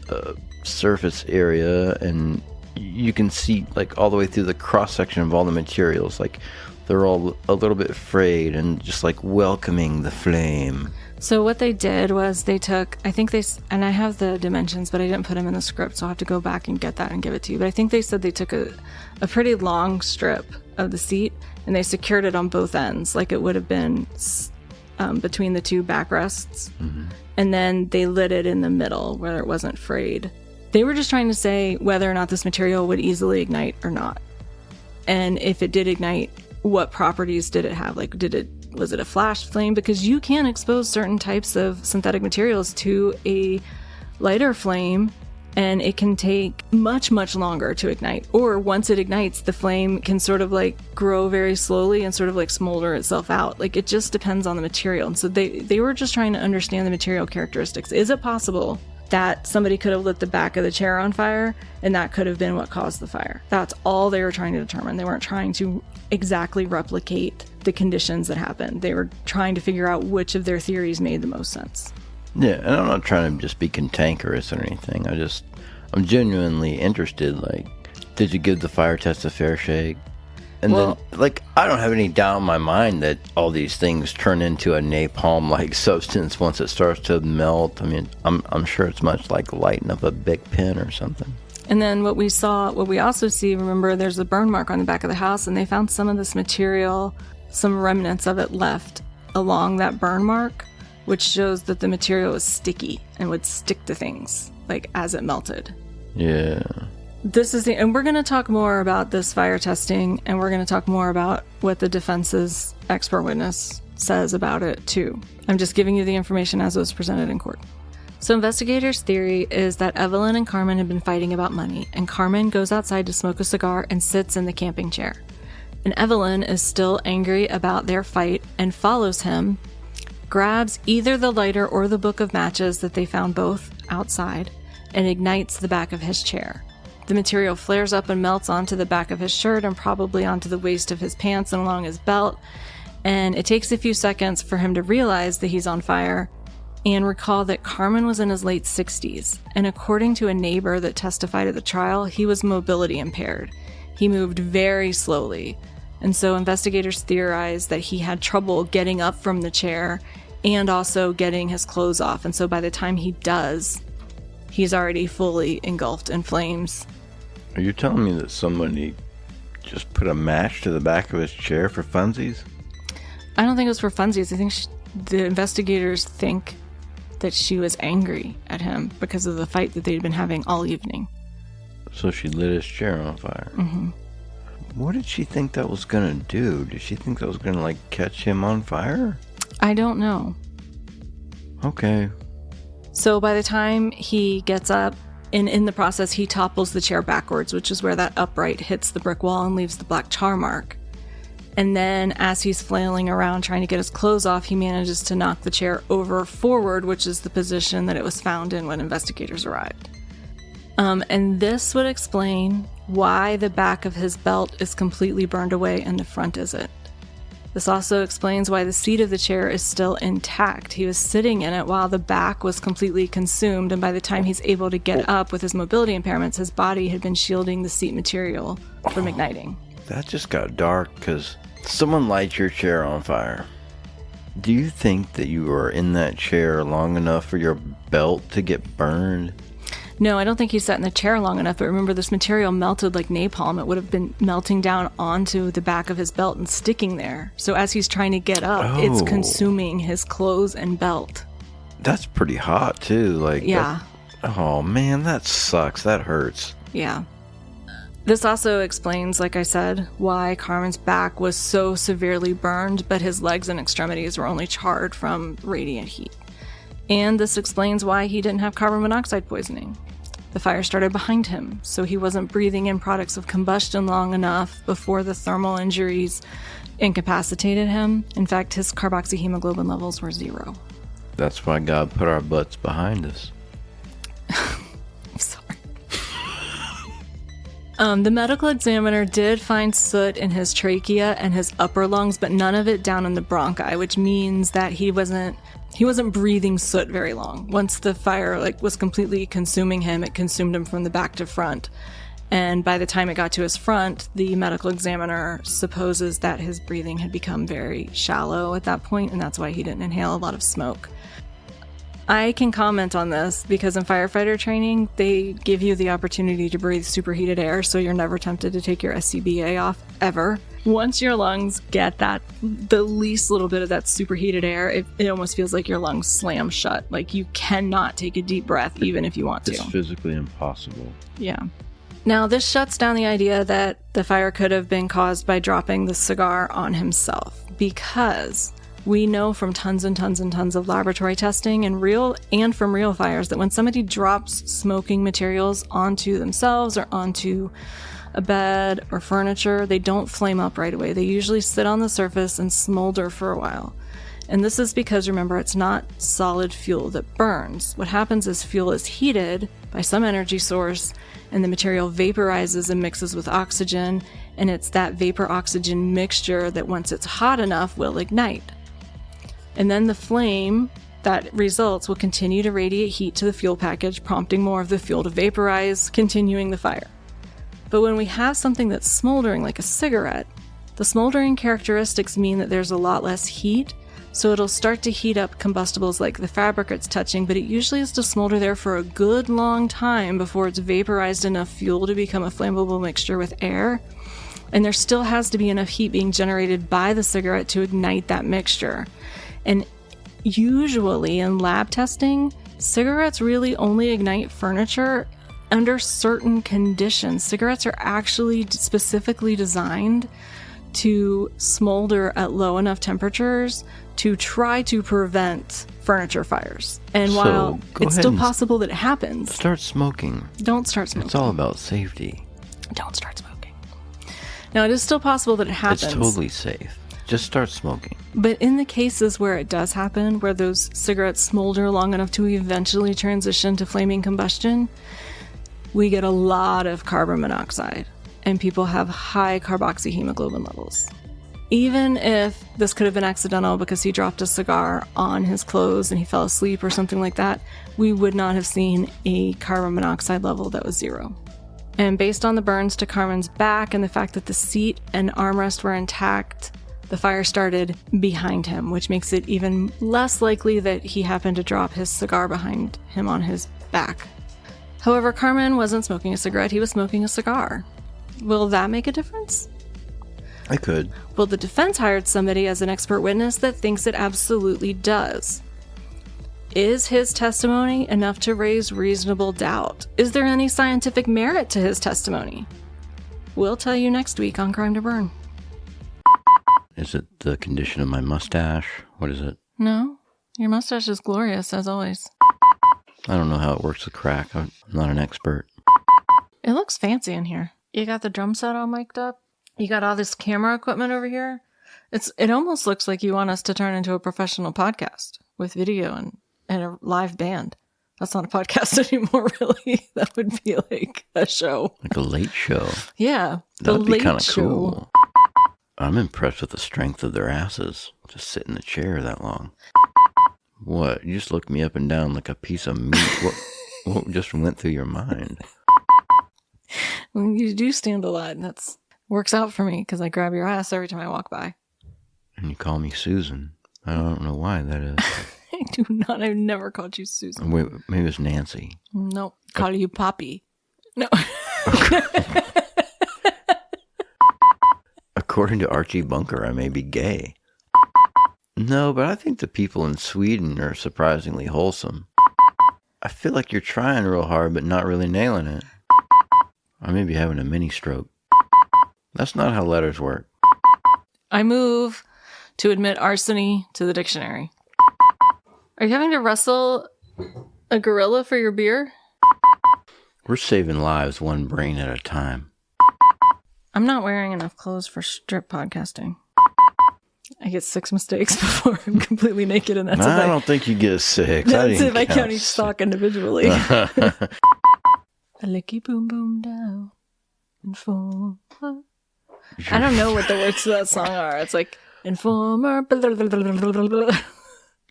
surface area, and you can see like all the way through the cross section of all the materials. Like they're all a little bit frayed and just like welcoming the flame. So what they did was they took, and I have the dimensions, but I didn't put them in the script, so I'll have to go back and get that and give it to you. But I think they said they took a pretty long strip of the seat and they secured it on both ends, like it would have been between the two backrests. And then they lit it in the middle where it wasn't frayed. They were just trying to say whether or not this material would easily ignite or not. And if it did ignite, what properties did it have? Like, was it a flash flame? Because you can expose certain types of synthetic materials to a lighter flame, and it can take much, much longer to ignite. Or once it ignites, the flame can sort of like grow very slowly and sort of like smolder itself out. Like, it just depends on the material. And so they were just trying to understand the material characteristics. Is it possible that somebody could have lit the back of the chair on fire and that could have been what caused the fire? That's all they were trying to determine. They weren't trying to exactly replicate the conditions that happened. They were trying to figure out which of their theories made the most sense. Yeah, and I'm not trying to just be cantankerous or anything. I'm genuinely interested. Like, did you give the fire test a fair shake? And then, like, I don't have any doubt in my mind that all these things turn into a napalm-like substance once it starts to melt. I mean, I'm sure it's much like lighting up a big pin or something. And then what we also see, remember, there's a burn mark on the back of the house, and they found some of this material, some remnants of it left along that burn mark, which shows that the material is sticky and would stick to things, like, as it melted. Yeah. And we're going to talk more about this fire testing, and we're going to talk more about what the defense's expert witness says about it, too. I'm just giving you the information as it was presented in court. So investigators' theory is that Evelyn and Carmen had been fighting about money, and Carmen goes outside to smoke a cigar and sits in the camping chair. And Evelyn is still angry about their fight and follows him, grabs either the lighter or the book of matches that they found both outside, and ignites the back of his chair. The material flares up and melts onto the back of his shirt and probably onto the waist of his pants and along his belt, and it takes a few seconds for him to realize that he's on fire and recall that Carmen was in his late 60s, and according to a neighbor that testified at the trial, he was mobility impaired. He moved very slowly, and so investigators theorized that he had trouble getting up from the chair and also getting his clothes off, and so by the time he does, he's already fully engulfed in flames. Are you telling me that somebody just put a match to the back of his chair for funsies? I don't think it was for funsies. I think the investigators think that she was angry at him because of the fight that they'd been having all evening. So she lit his chair on fire. Mm-hmm. What did she think that was gonna do? Did she think that was gonna, like, catch him on fire? I don't know. Okay. So by the time he gets up, and in the process, he topples the chair backwards, which is where that upright hits the brick wall and leaves the black char mark. And then as he's flailing around trying to get his clothes off, he manages to knock the chair over forward, which is the position that it was found in when investigators arrived. And this would explain why the back of his belt is completely burned away and the front isn't. This also explains why the seat of the chair is still intact. He was sitting in it while the back was completely consumed, and by the time he's able to get up with his mobility impairments, his body had been shielding the seat material from igniting. That just got dark, because someone lights your chair on fire. Do you think that you were in that chair long enough for your belt to get burned? No, I don't think he sat in the chair long enough, but remember, this material melted like napalm. It would have been melting down onto the back of his belt and sticking there. So as he's trying to get up, it's consuming his clothes and belt. That's pretty hot, too. Like, yeah. Oh, man, that sucks. That hurts. Yeah. This also explains, like I said, why Carmen's back was so severely burned, but his legs and extremities were only charred from radiant heat. And this explains why he didn't have carbon monoxide poisoning. The fire started behind him, so he wasn't breathing in products of combustion long enough before the thermal injuries incapacitated him. In fact, his carboxyhemoglobin levels were 0. That's why God put our butts behind us. I'm sorry. The medical examiner did find soot in his trachea and his upper lungs, but none of it down in the bronchi, which means that he wasn't breathing soot very long. Once the fire was completely consuming him, it consumed him from the back to front. And by the time it got to his front, the medical examiner supposes that his breathing had become very shallow at that point, and that's why he didn't inhale a lot of smoke. I can comment on this because in firefighter training, they give you the opportunity to breathe superheated air, so you're never tempted to take your SCBA off, ever. Once your lungs get the least little bit of that superheated air, it almost feels like your lungs slam shut. Like, you cannot take a deep breath even if you want to. It's physically impossible. Yeah. Now, this shuts down the idea that the fire could have been caused by dropping the cigar on himself, because we know from tons and tons and tons of laboratory testing and from real fires that when somebody drops smoking materials onto themselves or onto a bed or furniture, they don't flame up right away. They usually sit on the surface and smolder for a while. And this is because, remember, it's not solid fuel that burns. What happens is fuel is heated by some energy source, and the material vaporizes and mixes with oxygen, and it's that vapor-oxygen mixture that, once it's hot enough, will ignite. And then the flame that results will continue to radiate heat to the fuel package, prompting more of the fuel to vaporize, continuing the fire. But when we have something that's smoldering like a cigarette, the smoldering characteristics mean that there's a lot less heat, so it'll start to heat up combustibles like the fabric it's touching, but it usually has to smolder there for a good long time before it's vaporized enough fuel to become a flammable mixture with air. And there still has to be enough heat being generated by the cigarette to ignite that mixture. And usually in lab testing, cigarettes really only ignite furniture under certain conditions. Cigarettes are actually specifically designed to smolder at low enough temperatures to try to prevent furniture fires. And So, while go it's ahead still and possible that it happens, Start smoking. don't start smoking. It's all about safety. Don't start smoking. Now, it is still possible that it happens. It's totally safe. Just start smoking. But in the cases where it does happen, where those cigarettes smolder long enough to eventually transition to flaming combustion, we get a lot of carbon monoxide, and people have high carboxyhemoglobin levels. Even if this could have been accidental because he dropped a cigar on his clothes and he fell asleep or something like that, we would not have seen a carbon monoxide level that was 0. And based on the burns to Carmen's back and the fact that the seat and armrest were intact, the fire started behind him, which makes it even less likely that he happened to drop his cigar behind him on his back. However, Carmen wasn't smoking a cigarette, he was smoking a cigar. Will that make a difference? I could. Well, the defense hired somebody as an expert witness that thinks it absolutely does. Is his testimony enough to raise reasonable doubt? Is there any scientific merit to his testimony? We'll tell you next week on Crime to Burn. Is it the condition of my mustache? What is it? No, your mustache is glorious, as always. I don't know how it works with crack. I'm not an expert. It looks fancy in here. You got the drum set all mic'd up. You got all this camera equipment over here. It almost looks like you want us to turn into a professional podcast with video and a live band. That's not a podcast anymore, really. That would be like a show. Like a late show. Yeah, That would be late kind of show. cool. I'm impressed with the strength of their asses. Just sit in the chair that long. What? You just looked me up and down like a piece of meat. What just went through your mind? Well, you do stand a lot, and that's works out for me because I grab your ass every time I walk by. And you call me Susan. I don't know why that is. I do not. I've never called you Susan. Wait, maybe it's Nancy. Nope. Call you Poppy. No. According to Archie Bunker, I may be gay. No, but I think the people in Sweden are surprisingly wholesome. I feel like you're trying real hard, but not really nailing it. I may be having a mini stroke. That's not how letters work. I move to admit arsony to the dictionary. Are you having to wrestle a gorilla for your beer? We're saving lives one brain at a time. I'm not wearing enough clothes for strip podcasting. I get 6 mistakes before I'm completely naked, and that's if I don't think you get 6. That's if I count count each stock individually. A licky boom boom down and full. I don't know what the words to that song are. It's like informer. Blah, blah, blah, blah, blah, blah.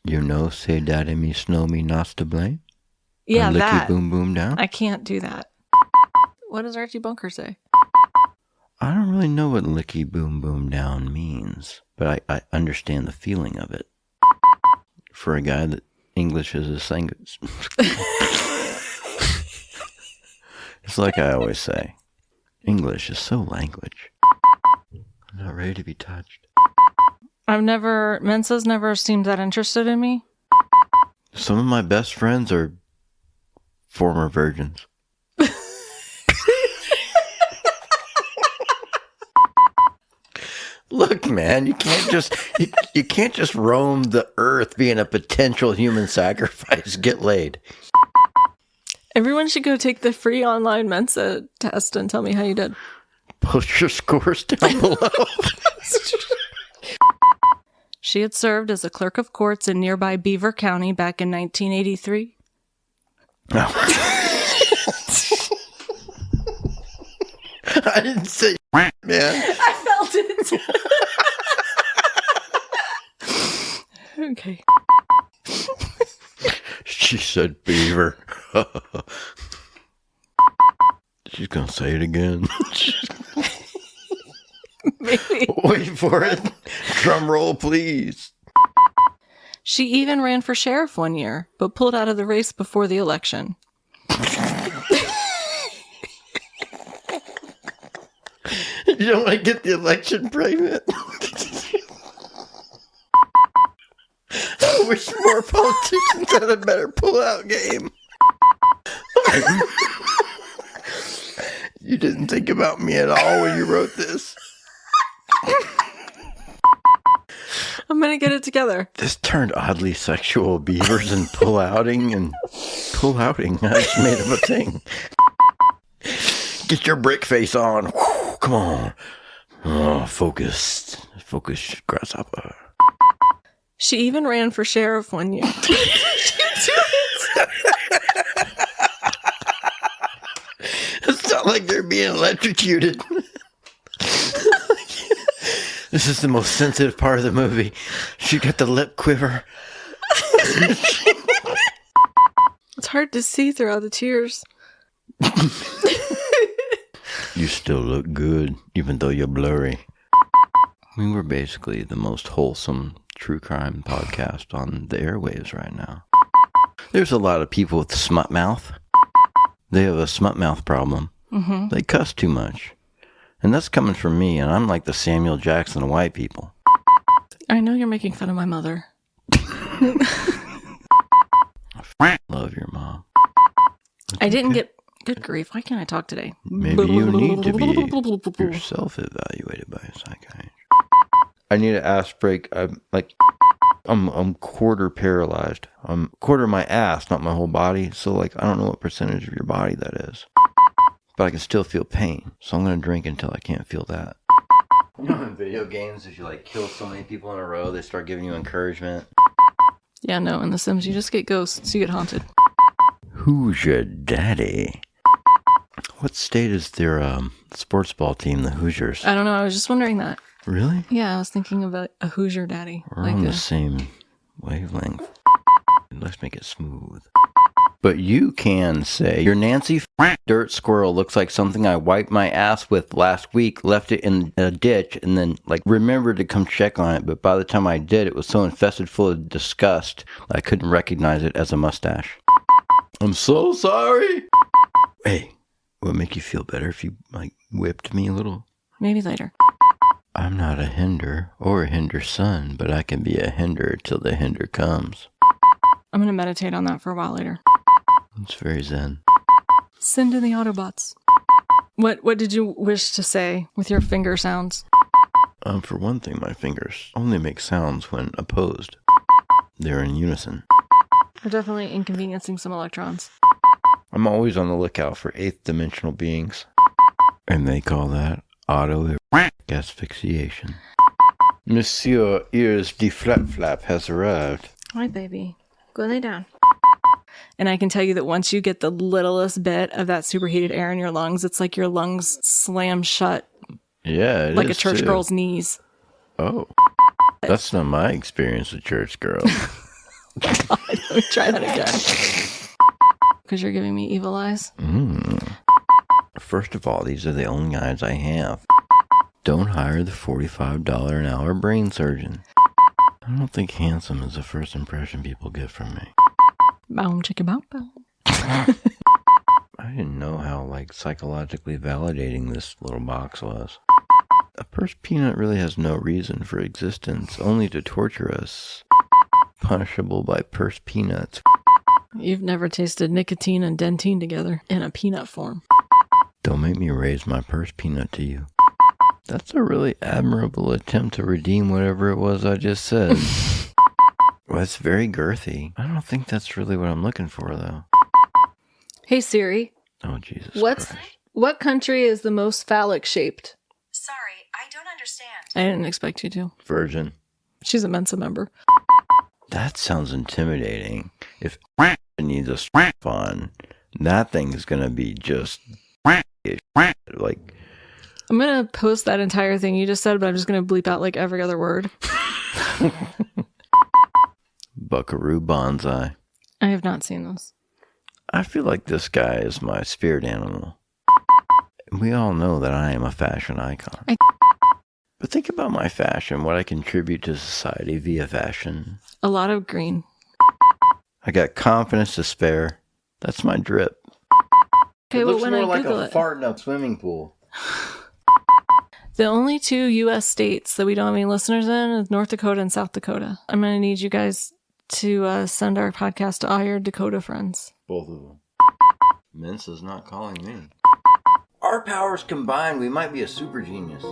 You know, say daddy me, snow me, not to blame. Yeah, and licky that. boom boom down. I can't do that. What does Archie Bunker say? I don't really know what licky boom boom down means, but I understand the feeling of it. For a guy that English is his language. It's like I always say, English is so language. I'm not ready to be touched. Mensa's never seemed that interested in me. Some of my best friends are former virgins. Look, man, you can't just roam the earth being a potential human sacrifice. Get laid. Everyone should go take the free online Mensa test and tell me how you did. Post your scores down below. She had served as a clerk of courts in nearby Beaver County back in 1983. No. I didn't say man. I felt it. Okay. She said beaver. She's gonna say it again. Maybe. Wait for it. Drum roll, please. She even ran for sheriff one year, but pulled out of the race before the election. You don't want to get the election pregnant. I wish more politicians had a better pull-out game. You didn't think about me at all when you wrote this. I'm gonna get it together. This turned oddly sexual. Beavers and pullouting. I just made up a thing. Get your brick face on. Whew, come on. Oh, focus, grasshopper. She even ran for sheriff one year. It's not like they're being electrocuted. This is the most sensitive part of the movie. She got the lip quiver. It's hard to see throughout the tears. You still look good, even though you're blurry. We were basically the most wholesome true crime podcast on the airwaves right now. There's a lot of people with smut mouth. They have a smut mouth problem. Mm-hmm. They cuss too much. And that's coming from me, and I'm like the Samuel Jackson of white people. I know you're making fun of my mother. I love your mom. I didn't get... Good grief, why can't I talk today? Maybe you need to be yourself evaluated by a psychiatrist. I need an ass break. I'm quarter paralyzed. I'm quarter my ass, not my whole body. So like, I don't know what percentage of your body that is. But I can still feel pain. So I'm going to drink until I can't feel that. You know in video games, if you like kill so many people in a row, they start giving you encouragement. Yeah, no, in The Sims, you just get ghosts. You get haunted. Who's your daddy? What state is their sports ball team, the Hoosiers? I don't know. I was just wondering that. Really? Yeah, I was thinking about a Hoosier daddy. We're on the same wavelength. Let's make it smooth. But you can say, your Nancy dirt squirrel looks like something I wiped my ass with last week, left it in a ditch, and then remembered to come check on it. But by the time I did, it was so infested full of disgust, I couldn't recognize it as a mustache. I'm so sorry. Hey, would it make you feel better if you whipped me a little? Maybe later. I'm not a hinder or a hinder son, but I can be a hinder till the hinder comes. I'm going to meditate on that for a while later. It's very zen. Send in the Autobots. What did you wish to say with your finger sounds? For one thing, my fingers only make sounds when opposed. They're in unison. They're definitely inconveniencing some electrons. I'm always on the lookout for eighth dimensional beings. And they call that auto asphyxiation. Monsieur Ears de Flap Flap has arrived. Hi, baby. Go lay down. And I can tell you that once you get the littlest bit of that superheated air in your lungs, it's like your lungs slam shut. Yeah, it like is a church too. girl's knees. Oh. That's not my experience with church girls. God, let me try that again. Because you're giving me evil eyes? First of all, these are the only eyes I have. Don't hire the $45 an hour brain surgeon. I don't think handsome is the first impression people get from me. Boom, chicka bow bow. I didn't know how, psychologically validating this little box was. A pursed peanut really has no reason for existence, only to torture us. Punishable by pursed peanuts. You've never tasted nicotine and dentine together in a peanut form. Don't make me raise my pursed peanut to you. That's a really admirable attempt to redeem whatever it was I just said. Well, it's very girthy. I don't think that's really what I'm looking for, though. Hey, Siri. Oh, Jesus Christ. What country is the most phallic shaped? Sorry, I don't understand. I didn't expect you to. Virgin. She's a Mensa member. That sounds intimidating. If needs a strap on, that thing is going to be just like... I'm going to post that entire thing you just said, but I'm just going to bleep out every other word. Buckaroo Bonsai. I have not seen this. I feel like this guy is my spirit animal. We all know that I am a fashion icon. But think about my fashion, what I contribute to society via fashion. A lot of green. I got confidence to spare. That's my drip. Okay, it well, looks when more I like Google a fart in a swimming pool. The only two U.S. states that we don't have any listeners in is North Dakota and South Dakota. I'm going to need you guys to send our podcast to all your Dakota friends. Both of them. Mensa's not calling me. Our powers combined, we might be a super genius.